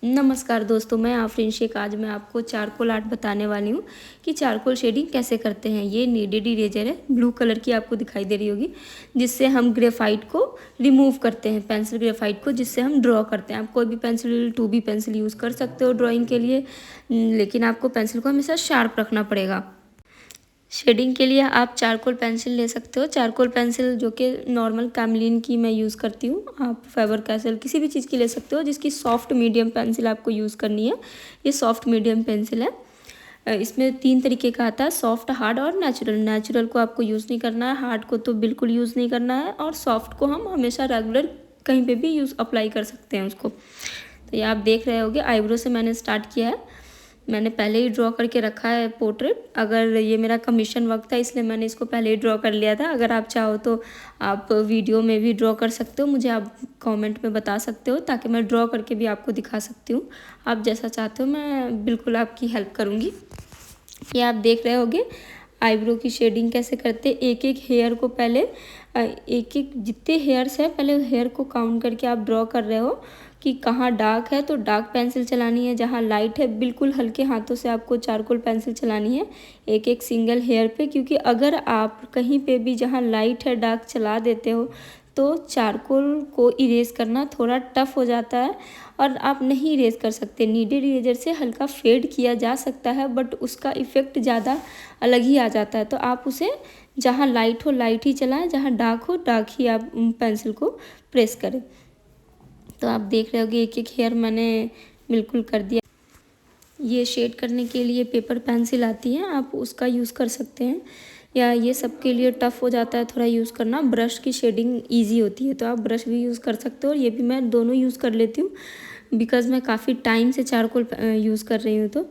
नमस्कार दोस्तों, मैं आफरीन शेख। आज मैं आपको चारकोल आर्ट बताने वाली हूँ कि चारकोल शेडिंग कैसे करते हैं। ये नीडेड इरेजर है, ब्लू कलर की आपको दिखाई दे रही होगी, जिससे हम ग्रेफाइट को रिमूव करते हैं, पेंसिल ग्रेफाइट को, जिससे हम ड्रॉ करते हैं। आप कोई भी पेंसिल 2B पेंसिल यूज़ कर सकते हो ड्राइंग के लिए, लेकिन आपको पेंसिल को हमेशा शार्प रखना पड़ेगा। शेडिंग के लिए आप चारकोल पेंसिल ले सकते हो। चारकोल पेंसिल जो कि नॉर्मल कैमलिन की मैं यूज़ करती हूँ, आप फेबर कैसल किसी भी चीज़ की ले सकते हो, जिसकी सॉफ्ट मीडियम पेंसिल आपको यूज़ करनी है। ये सॉफ्ट मीडियम पेंसिल है। इसमें 3 तरीके का आता है, सॉफ्ट, हार्ड और नेचुरल। नेचुरल को आपको यूज़ नहीं करना है, हार्ड को तो बिल्कुल यूज़ नहीं करना है, और सॉफ्ट को हम हमेशा रेगुलर कहीं पर भी अप्लाई कर सकते हैं उसको। तो ये आप देख रहे होगे, आईब्रो से मैंने स्टार्ट किया है। मैंने पहले ही ड्रॉ करके रखा है पोर्ट्रेट। अगर ये मेरा कमीशन वर्क था, इसलिए मैंने इसको पहले ही ड्रॉ कर लिया था। अगर आप चाहो तो आप वीडियो में भी ड्रॉ कर सकते हो, मुझे आप कमेंट में बता सकते हो, ताकि मैं ड्रॉ करके भी आपको दिखा सकती हूँ। आप जैसा चाहते हो मैं बिल्कुल आपकी हेल्प करूँगी। ये आप देख रहे होगे आईब्रो की शेडिंग कैसे करते। एक एक हेयर को पहले एक एक जितने हेयर्स है पहले हेयर को काउंट करके आप ड्रॉ कर रहे हो कि कहाँ डार्क है तो डार्क पेंसिल चलानी है, जहाँ लाइट है बिल्कुल हल्के हाथों से आपको चारकोल पेंसिल चलानी है एक एक सिंगल हेयर पे। क्योंकि अगर आप कहीं पे भी जहाँ लाइट है डार्क चला देते हो तो चारकोल को इरेज करना थोड़ा टफ हो जाता है और आप नहीं इरेज कर सकते। नीडेड इरेजर से हल्का फेड किया जा सकता है, बट उसका इफ़ेक्ट ज़्यादा अलग ही आ जाता है। तो आप उसे जहाँ लाइट हो लाइट ही चलाएं, जहाँ डार्क हो डार्क ही आप पेंसिल को प्रेस करें। तो आप देख रहे होगे एक एक हेयर मैंने बिल्कुल कर दिया। ये शेड करने के लिए पेपर पेंसिल आती है, आप उसका यूज़ कर सकते हैं, या ये सब के लिए टफ़ हो जाता है थोड़ा यूज़ करना। ब्रश की शेडिंग इजी होती है, तो आप ब्रश भी यूज़ कर सकते हो, और ये भी मैं दोनों यूज़ कर लेती हूँ बिकॉज़ मैं काफ़ी टाइम से चारकोल यूज़ कर रही हूँ। तो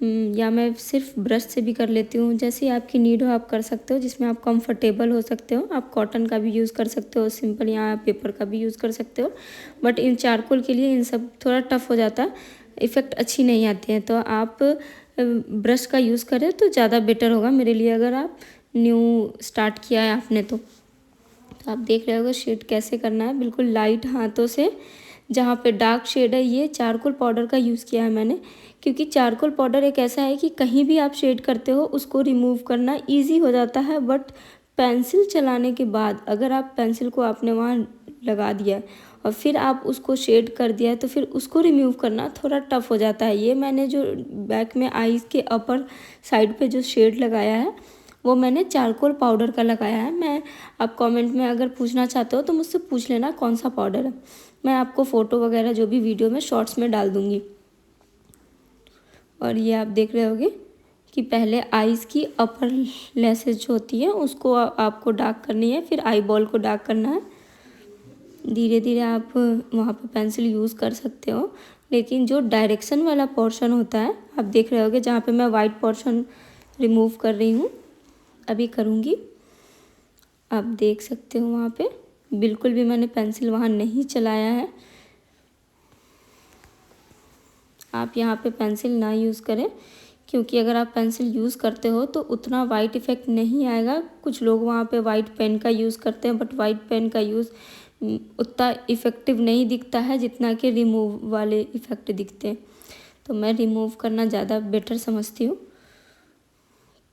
या मैं सिर्फ ब्रश से भी कर लेती हूँ, जैसे आपकी नीड हो आप कर सकते हो, जिसमें आप कंफर्टेबल हो सकते हो। आप कॉटन का भी यूज़ कर सकते हो सिंपल, या पेपर का भी यूज़ कर सकते हो, बट इन चारकोल के लिए इन सब थोड़ा टफ़ हो जाता है, इफ़ेक्ट अच्छी नहीं आती है। तो आप ब्रश का यूज़ करें तो ज़्यादा बेटर होगा मेरे लिए, अगर आप न्यू स्टार्ट किया है आपने तो। आप देख रहे होगे शेड कैसे करना है, बिल्कुल लाइट हाथों से। जहाँ पे डार्क शेड है, ये चारकोल पाउडर का यूज़ किया है मैंने, क्योंकि चारकोल पाउडर एक ऐसा है कि कहीं भी आप शेड करते हो उसको रिमूव करना इजी हो जाता है, बट पेंसिल चलाने के बाद अगर आप पेंसिल को आपने वहाँ लगा दिया और फिर आप उसको शेड कर दिया है तो फिर उसको रिमूव करना थोड़ा टफ हो जाता है। ये मैंने जो बैक में आईज़ के अपर साइड पे जो शेड लगाया है वो मैंने चारकोल पाउडर का लगाया है। मैं आप कमेंट में अगर पूछना चाहते हो तो मुझसे पूछ लेना कौन सा पाउडर है, मैं आपको फ़ोटो वगैरह जो भी वीडियो में शॉर्ट्स में डाल दूँगी। और ये आप देख रहे होगे कि पहले आईज़ की अपर लेसेस जो होती है उसको आपको डार्क करनी है, फिर आई बॉल को डार्क करना है। धीरे धीरे आप वहाँ पे पेंसिल यूज़ कर सकते हो, लेकिन जो डायरेक्शन वाला पोर्शन होता है आप देख रहे होगे, जहाँ पे मैं वाइट पोर्शन रिमूव कर रही हूँ अभी करूँगी, आप देख सकते हो वहाँ पे बिल्कुल भी मैंने पेंसिल वहाँ नहीं चलाया है। आप यहाँ पे पेंसिल ना यूज़ करें, क्योंकि अगर आप पेंसिल यूज़ करते हो तो उतना वाइट इफ़ेक्ट नहीं आएगा। कुछ लोग वहाँ पे वाइट पेन का यूज़ करते हैं, बट वाइट पेन का यूज़ उतना इफ़ेक्टिव नहीं दिखता है जितना कि रिमूव वाले इफ़ेक्ट दिखते हैं। तो मैं रिमूव करना ज़्यादा बेटर समझती हूँ।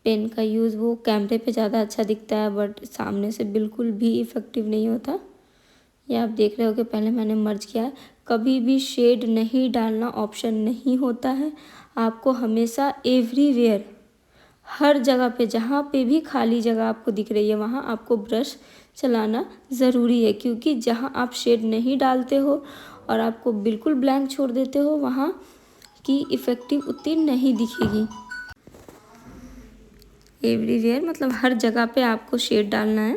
पेन का यूज़ वो कैमरे पे ज़्यादा अच्छा दिखता है, बट सामने से बिल्कुल भी इफ़ेक्टिव नहीं होता। ये आप देख रहे हो कि पहले मैंने मर्ज किया है। कभी भी शेड नहीं डालना ऑप्शन नहीं होता है, आपको हमेशा एवरीवेयर हर जगह पे जहाँ पे भी खाली जगह आपको दिख रही है वहाँ आपको ब्रश चलाना ज़रूरी है, क्योंकि जहाँ आप शेड नहीं डालते हो और आपको बिल्कुल ब्लैंक छोड़ देते हो वहाँ की इफ़ेक्टिव उतनी नहीं दिखेगी। एवरीवेयर मतलब हर जगह पे आपको शेड डालना है,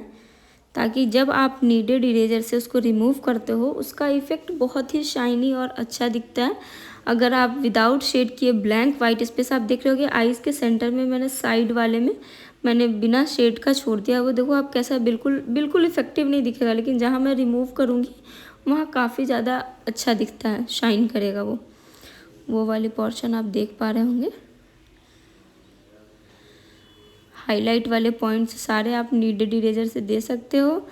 ताकि जब आप नीडेड इरेजर से उसको रिमूव करते हो उसका इफ़ेक्ट बहुत ही शाइनी और अच्छा दिखता है। अगर आप विदाउट शेड किए ब्लैंक वाइट स्पेस, आप देख रहे होगे आईज़ के सेंटर में मैंने साइड वाले में मैंने बिना शेड का छोड़ दिया, वो देखो आप कैसा बिल्कुल बिल्कुल इफ़ेक्टिव नहीं दिखेगा, लेकिन जहाँ मैं रिमूव करूँगी वहाँ काफ़ी ज़्यादा अच्छा दिखता है, शाइन करेगा वो वाली पोर्शन आप देख पा रहे होंगे। हाईलाइट वाले पॉइंट्स सारे आप नीडेड इरेजर से दे सकते हो,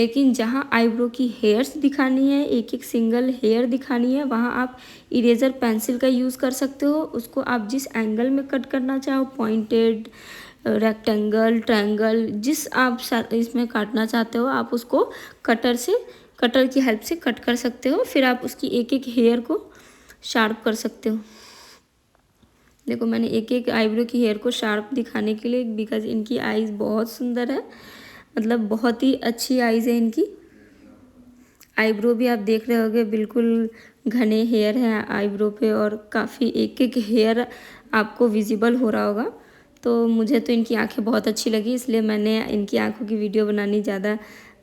लेकिन जहाँ आईब्रो की हेयर्स दिखानी है, एक एक सिंगल हेयर दिखानी है, वहाँ आप इरेज़र पेंसिल का यूज़ कर सकते हो। उसको आप जिस एंगल में कट करना चाहो, पॉइंटेड, रेक्टेंगल, ट्रायंगल, जिस आप इसमें काटना चाहते हो आप उसको कटर की हेल्प से कट कर सकते हो। फिर आप उसकी एक एक हेयर को शार्प कर सकते हो। देखो मैंने एक एक आईब्रो की हेयर को शार्प दिखाने के लिए, बिकॉज इनकी आईज़ बहुत सुंदर है, मतलब बहुत ही अच्छी आईज़ है इनकी। आईब्रो भी आप देख रहे होगे बिल्कुल घने हेयर हैं आईब्रो पे, और काफ़ी एक एक हेयर आपको विजिबल हो रहा होगा। तो मुझे तो इनकी आंखें बहुत अच्छी लगी, इसलिए मैंने इनकी आंखों की वीडियो बनानी ज़्यादा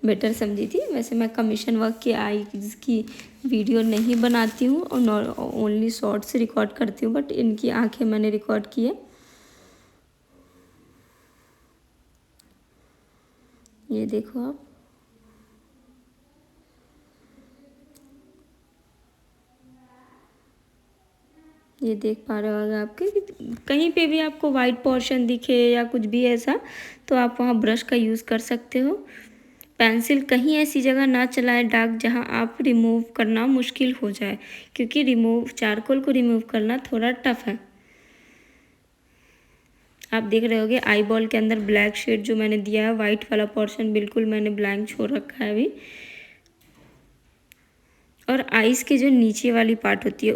बेटर समझी थी। वैसे मैं कमीशन वर्क की आईज़ की वीडियो नहीं बनाती हूँ और ओनली शॉर्ट्स रिकॉर्ड करती हूँ, बट इनकी आंखें मैंने रिकॉर्ड की है। ये देखो आप, ये देख पा रहे होगे आपके कहीं पे भी आपको वाइट पोर्शन दिखे या कुछ भी ऐसा, तो आप वहाँ ब्रश का यूज़ कर सकते हो। पेंसिल कहीं ऐसी जगह ना चलाएं डार्क जहाँ आप रिमूव करना मुश्किल हो जाए, क्योंकि चारकोल को रिमूव करना थोड़ा टफ है। आप देख रहे होगे आई बॉल के अंदर ब्लैक शेड जो मैंने दिया है, वाइट वाला पोर्शन बिल्कुल मैंने ब्लैंक छोड़ रखा है अभी। और आइज़ के जो नीचे वाली पार्ट होती है,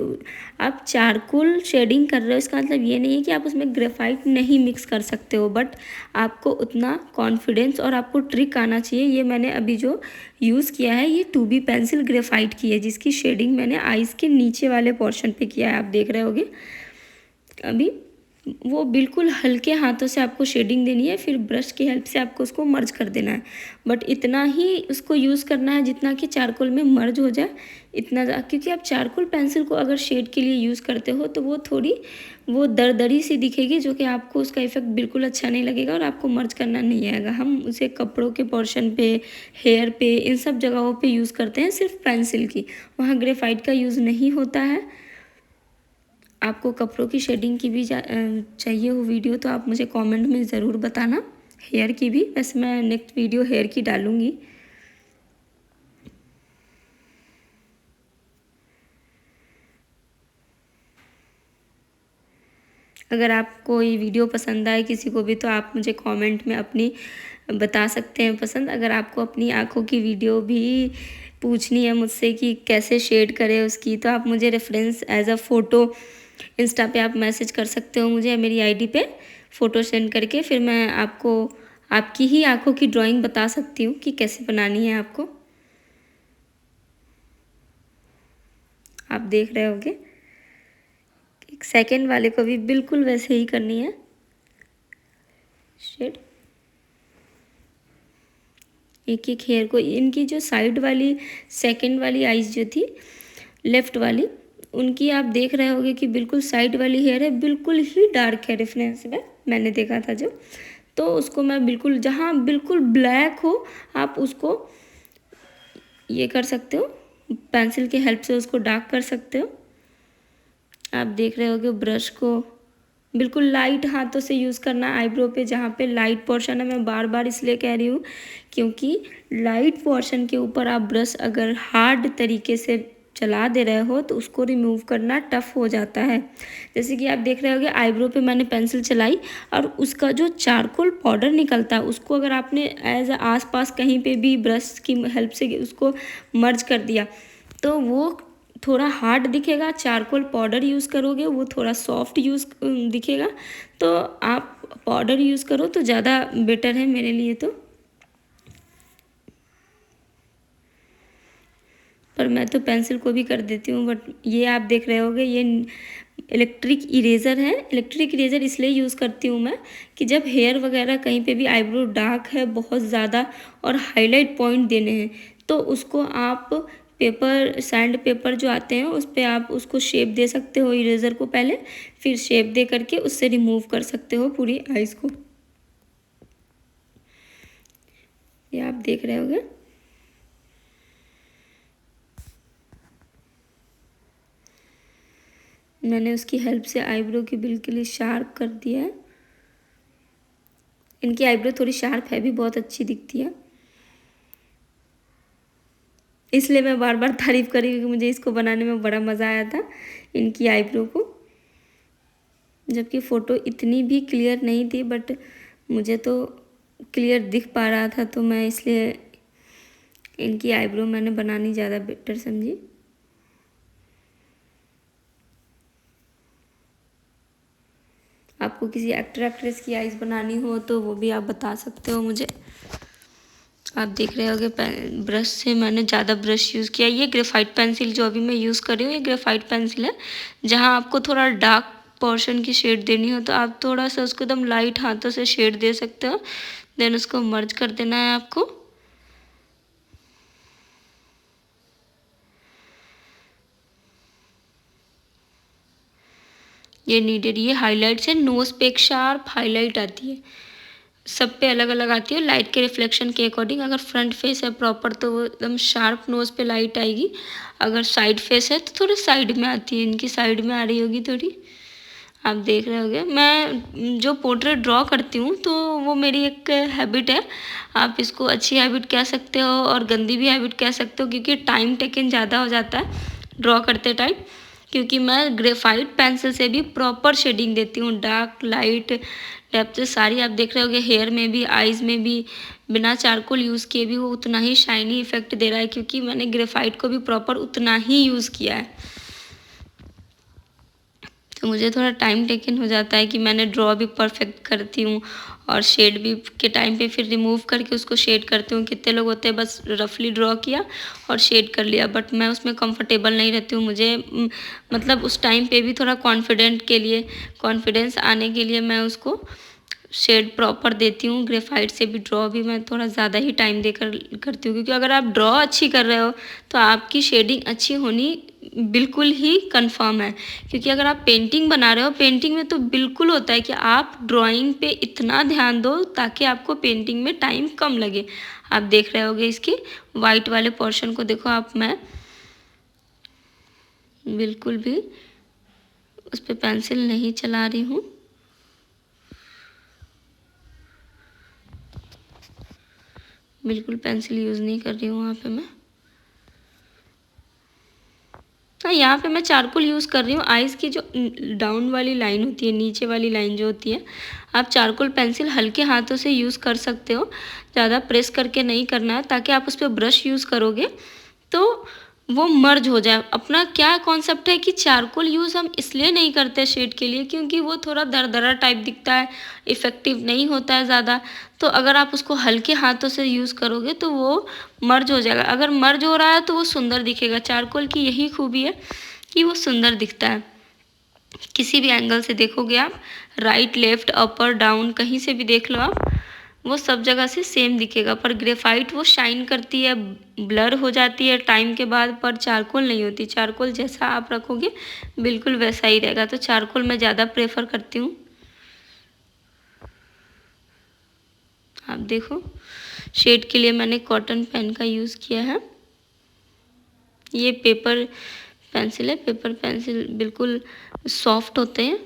आप चारकोल शेडिंग कर रहे हो, इसका मतलब ये नहीं है कि आप उसमें ग्रेफाइट नहीं मिक्स कर सकते हो, बट आपको उतना कॉन्फिडेंस और आपको ट्रिक आना चाहिए। ये मैंने अभी जो यूज़ किया है ये 2B पेंसिल ग्रेफाइट की है, जिसकी शेडिंग मैंने आइज़ के नीचे वाले पोर्शन पे किया है, आप देख रहे होगे। अभी वो बिल्कुल हल्के हाथों से आपको शेडिंग देनी है, फिर ब्रश की हेल्प से आपको उसको मर्ज कर देना है, बट इतना ही उसको यूज़ करना है जितना कि चारकोल में मर्ज हो जाए, इतना क्योंकि आप चारकोल पेंसिल को अगर शेड के लिए यूज़ करते हो तो वो थोड़ी दरदरी सी दिखेगी, जो कि आपको उसका इफेक्ट बिल्कुल अच्छा नहीं लगेगा और आपको मर्ज करना नहीं आएगा। हम उसे कपड़ों के पोर्शन पे, हेयर पे, इन सब जगहों पे यूज़ करते हैं सिर्फ पेंसिल की, वहाँ ग्रेफाइट का यूज़ नहीं होता है। आपको कपड़ों की शेडिंग की भी चाहिए हो वीडियो तो आप मुझे कमेंट में ज़रूर बताना, हेयर की भी। वैसे मैं नेक्स्ट वीडियो हेयर की डालूँगी। अगर आपको ये वीडियो पसंद आए किसी को भी, तो आप मुझे कमेंट में अपनी बता सकते हैं पसंद। अगर आपको अपनी आँखों की वीडियो भी पूछनी है मुझसे कि कैसे शेड करें उसकी, तो आप मुझे reference as a photo Insta पे आप मैसेज कर सकते हो मुझे, मेरी आईडी पे फ़ोटो सेंड करके, फिर मैं आपको आपकी ही आँखों की ड्राइंग बता सकती हूँ कि कैसे बनानी है आपको। आप देख रहे होगे सेकंड वाले को भी बिल्कुल वैसे ही करनी है शेड। एक एक हेयर को, इनकी जो साइड वाली सेकंड वाली आईज जो थी लेफ्ट वाली, उनकी आप देख रहे होगे कि बिल्कुल साइड वाली हेयर है, बिल्कुल ही डार्क है रेफरेंस में मैंने देखा था जो, तो उसको मैं बिल्कुल जहाँ बिल्कुल ब्लैक हो आप उसको ये कर सकते हो, पेंसिल के हेल्प से उसको डार्क कर सकते हो। आप देख रहे होगे ब्रश को बिल्कुल लाइट हाथों से यूज़ करना आईब्रो पे, जहाँ पे लाइट पोर्शन है। मैं बार बार इसलिए कह रही हूँ क्योंकि लाइट पोर्शन के ऊपर आप ब्रश अगर हार्ड तरीके से चला दे रहे हो तो उसको रिमूव करना टफ हो जाता है। जैसे कि आप देख रहे होगे आईब्रो पे मैंने पेंसिल चलाई और उसका जो चारकोल पाउडर निकलता है उसको अगर आपने एज आस पास कहीं पे भी ब्रश की हेल्प से उसको मर्ज कर दिया तो वो थोड़ा हार्ड दिखेगा। चारकोल पाउडर यूज़ करोगे वो थोड़ा सॉफ्ट दिखेगा, तो आप पाउडर यूज़ करो तो ज़्यादा बेटर है मेरे लिए तो। पर मैं तो पेंसिल को भी कर देती हूँ, बट ये आप देख रहे होगे ये इलेक्ट्रिक इरेज़र है। इलेक्ट्रिक इरेज़र इसलिए यूज़ करती हूँ मैं कि जब हेयर वगैरह कहीं पे भी आईब्रो डार्क है बहुत ज़्यादा और हाईलाइट पॉइंट देने हैं, तो उसको आप पेपर, सैंड पेपर जो आते हैं उस पर आप उसको शेप दे सकते हो इरेज़र को पहले, फिर शेप दे करके उससे रिमूव कर सकते हो पूरी आइज़ को। ये आप देख रहे होगे। मैंने उसकी हेल्प से आईब्रो की बिल्कुल ही शार्प कर दिया है। इनकी आईब्रो थोड़ी शार्प है भी, बहुत अच्छी दिखती है। इसलिए मैं बार बार तारीफ़ कर रही हूँ, क्योंकि मुझे इसको बनाने में बड़ा मज़ा आया था, इनकी आईब्रो को। जबकि फ़ोटो इतनी भी क्लियर नहीं थी, बट मुझे तो क्लियर दिख पा रहा था, तो मैं इसलिए इनकी आईब्रो मैंने बनानी ज़्यादा बेटर समझी। आपको किसी एक्टर एक्ट्रेस की आईज़ बनानी हो तो वो भी आप बता सकते हो मुझे। आप देख रहे होगे ब्रश से मैंने ज़्यादा ब्रश यूज़ किया। ये ग्रेफाइट पेंसिल जो अभी मैं यूज़ कर रही हूँ, ये ग्रेफाइट पेंसिल है। जहाँ आपको थोड़ा डार्क पोर्शन की शेड देनी हो तो आप थोड़ा सा उसको एकदम लाइट हाथों से शेड दे सकते हो, देन उसको मर्ज कर देना है आपको। ये नीडेड, ये हाईलाइट्स है। नोज़ पे एक शार्प हाईलाइट आती है, सब पे अलग अलग आती है लाइट के रिफ्लेक्शन के अकॉर्डिंग। अगर फ्रंट फेस है प्रॉपर तो वो एकदम शार्प नोज़ पे लाइट आएगी। अगर साइड फेस है तो थोड़ी साइड में आती है, इनकी साइड में आ रही होगी थोड़ी, आप देख रहे होगे। मैं जो पोर्ट्रेट ड्रॉ करती हूँ तो वो मेरी एक हैबिट है। आप इसको अच्छी हैबिट कह सकते हो और गंदी भी हैबिट कह सकते हो, क्योंकि टाइम टेकन ज़्यादा हो जाता है ड्रॉ करते टाइम। क्योंकि मैं ग्रेफाइट पेंसिल से भी प्रॉपर शेडिंग देती हूँ, डार्क लाइट डेप्थ सारी। आप देख रहे होगे हेयर में भी, आईज़ में भी, बिना चारकोल यूज़ किए भी वो उतना ही शाइनी इफेक्ट दे रहा है, क्योंकि मैंने ग्रेफाइट को भी प्रॉपर उतना ही यूज़ किया है। तो मुझे थोड़ा टाइम टेकन हो जाता है कि मैंने ड्रॉ भी परफेक्ट करती हूँ और शेड भी के टाइम पे फिर रिमूव करके उसको शेड करती हूँ। कितने लोग होते हैं बस रफली ड्रॉ किया और शेड कर लिया, बट मैं उसमें कंफर्टेबल नहीं रहती हूँ। मुझे मतलब उस टाइम पे भी थोड़ा कॉन्फिडेंस आने के लिए मैं उसको शेड प्रॉपर देती हूँ। ग्रेफाइट से भी ड्रॉ भी मैं थोड़ा ज़्यादा ही टाइम देकर करती हूँ, क्योंकि अगर आप ड्रॉ अच्छी कर रहे हो तो आपकी शेडिंग अच्छी होनी बिल्कुल ही कंफर्म है। क्योंकि अगर आप पेंटिंग बना रहे हो, पेंटिंग में तो बिल्कुल होता है कि आप ड्राइंग पे इतना ध्यान दो ताकि आपको पेंटिंग में टाइम कम लगे। आप देख रहे होगे इसके वाइट वाले पोर्शन को, देखो आप, मैं बिल्कुल भी उस पर पेंसिल नहीं चला रही हूँ। बिल्कुल पेंसिल यूज़ नहीं कर रही हूँ वहाँ पे मैं। हाँ, यहाँ पे मैं चारकोल यूज़ कर रही हूँ। आइज़ की जो डाउन वाली लाइन होती है, नीचे वाली लाइन जो होती है, आप चारकोल पेंसिल हल्के हाथों से यूज़ कर सकते हो, ज़्यादा प्रेस करके नहीं करना है, ताकि आप उस पर ब्रश यूज़ करोगे तो वो मर्ज हो जाए। अपना क्या कॉन्सेप्ट है कि चारकोल यूज़ हम इसलिए नहीं करते शेड के लिए, क्योंकि वो थोड़ा दरदरा टाइप दिखता है, इफ़ेक्टिव नहीं होता है ज़्यादा। तो अगर आप उसको हल्के हाथों से यूज़ करोगे तो वो मर्ज हो जाएगा। अगर मर्ज हो रहा है तो वो सुंदर दिखेगा। चारकोल की यही खूबी है कि वो सुंदर दिखता है। किसी भी एंगल से देखोगे आप, राइट लेफ्ट अपर डाउन कहीं से भी देख लो आप, वो सब जगह से सेम दिखेगा। पर ग्रेफाइट वो शाइन करती है, ब्लर हो जाती है टाइम के बाद, पर चारकोल नहीं होती। चारकोल जैसा आप रखोगे बिल्कुल वैसा ही रहेगा। तो चारकोल मैं ज़्यादा प्रेफर करती हूँ। आप देखो, शेड के लिए मैंने कॉटन पेन का यूज़ किया है। ये पेपर पेंसिल है। पेपर पेंसिल बिल्कुल सॉफ्ट होते हैं।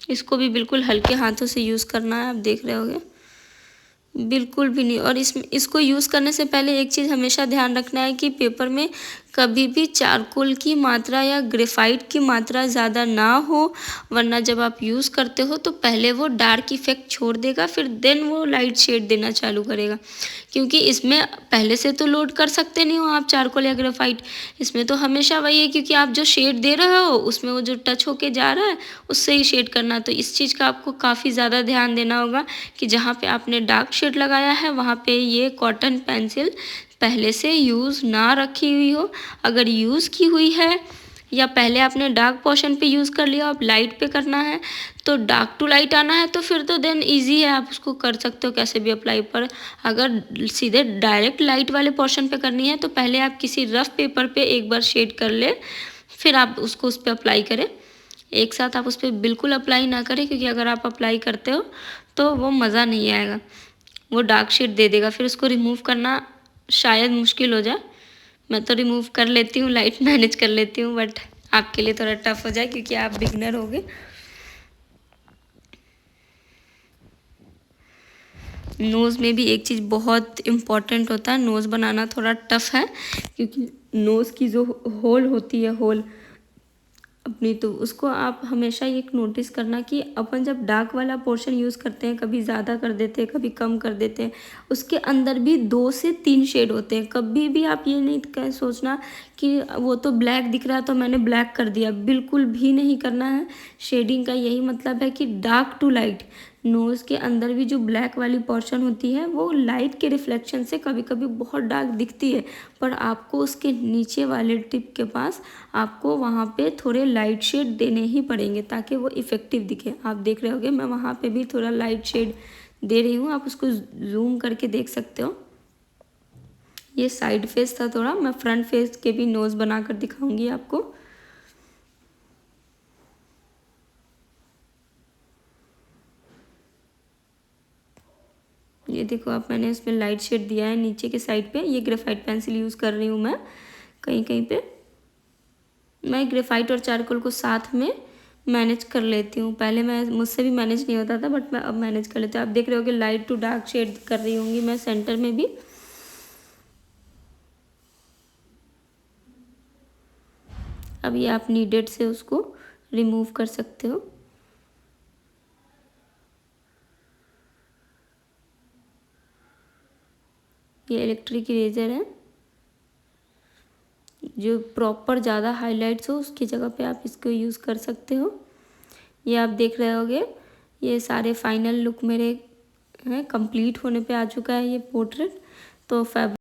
इसको भी बिल्कुल हल्के हाथों से यूज़ करना है, आप देख रहे होगे, बिल्कुल भी नहीं। और इसको यूज़ करने से पहले एक चीज़ हमेशा ध्यान रखना है कि पेपर में कभी भी चारकोल की मात्रा या ग्रेफाइट की मात्रा ज़्यादा ना हो, वरना जब आप यूज़ करते हो तो पहले वो डार्क इफ़ेक्ट छोड़ देगा, फिर देन वो लाइट शेड देना चालू करेगा। क्योंकि इसमें पहले से तो लोड कर सकते नहीं हो आप चारकोल या ग्रेफाइट, इसमें तो हमेशा वही है, क्योंकि आप जो शेड दे रहे हो उसमें वो जो टच होके जा रहा है उससे ही शेड करना। तो इस चीज़ का आपको काफ़ी ज़्यादा ध्यान देना होगा कि जहाँ पे आपने डार्क शेड लगाया है वहाँ पे ये कॉटन पेंसिल पहले से यूज़ ना रखी हुई हो। अगर यूज़ की हुई है या पहले आपने डार्क पोर्शन पे यूज़ कर लिया, आप लाइट पे करना है तो डार्क टू लाइट आना है, तो फिर तो देन इजी है, आप उसको कर सकते हो कैसे भी अप्लाई। पर अगर सीधे डायरेक्ट लाइट वाले पोर्शन पे करनी है तो पहले आप किसी रफ पेपर पे एक बार शेड कर ले, फिर आप उसको उस पर अप्लाई करें। एक साथ आप उस पर बिल्कुल अप्लाई ना करें, क्योंकि अगर आप अप्लाई करते हो तो वो मज़ा नहीं आएगा, वो डार्क शेड दे देगा। फिर उसको रिमूव करना शायद मुश्किल हो जाए। मैं तो रिमूव कर लेती हूँ, लाइट मैनेज कर लेती हूँ, बट आपके लिए थोड़ा टफ हो जाए क्योंकि आप बिगनर होगे। नोज़ में भी एक चीज़ बहुत इम्पॉर्टेंट होता है, नोज़ बनाना थोड़ा टफ है क्योंकि नोज़ की जो होल होती है, होल अपनी, तो उसको आप हमेशा एक नोटिस करना कि अपन जब डार्क वाला पोर्शन यूज़ करते हैं, कभी ज़्यादा कर देते हैं, कभी कम कर देते हैं, उसके अंदर भी 2 से 3 शेड होते हैं। कभी भी आप ये नहीं कह सोचना कि वो तो ब्लैक दिख रहा है तो मैंने ब्लैक कर दिया, बिल्कुल भी नहीं करना है। शेडिंग का यही मतलब है कि डार्क टू लाइट, नोज़ के अंदर भी जो ब्लैक वाली पोर्शन होती है वो लाइट के रिफ्लेक्शन से कभी कभी बहुत डार्क दिखती है, पर आपको उसके नीचे वाले टिप के पास आपको वहाँ पे थोड़े लाइट शेड देने ही पड़ेंगे ताकि वो इफ़ेक्टिव दिखे। आप देख रहे होगे मैं वहाँ पे भी थोड़ा लाइट शेड दे रही हूँ, आप उसको जूम करके देख सकते हो। ये साइड फेस था थोड़ा, मैं फ्रंट फेस के भी नोज़ बना कर दिखाऊंगी आपको। ये देखो आप, मैंने इसमें लाइट शेड दिया है नीचे के साइड पे। ये ग्रेफाइट पेंसिल यूज़ कर रही हूँ मैं, कहीं कहीं पे मैं ग्रेफाइट और चारकोल को साथ में मैनेज कर लेती हूँ। पहले मैं मुझसे भी मैनेज नहीं होता था, बट मैं अब मैनेज कर लेती हूँ। आप देख रहे हो कि लाइट टू डार्क शेड कर रही होंगी मैं सेंटर में भी। अब ये आप नीडेड से उसको रिमूव कर सकते हो। ये इलेक्ट्रिक इरेजर है, जो प्रॉपर ज़्यादा हाइलाइट्स हो उसकी जगह पे आप इसको यूज़ कर सकते हो। ये आप देख रहे होगे, ये सारे फाइनल लुक मेरे हैं, कंप्लीट होने पे आ चुका है ये पोर्ट्रेट। तो फैब्रिक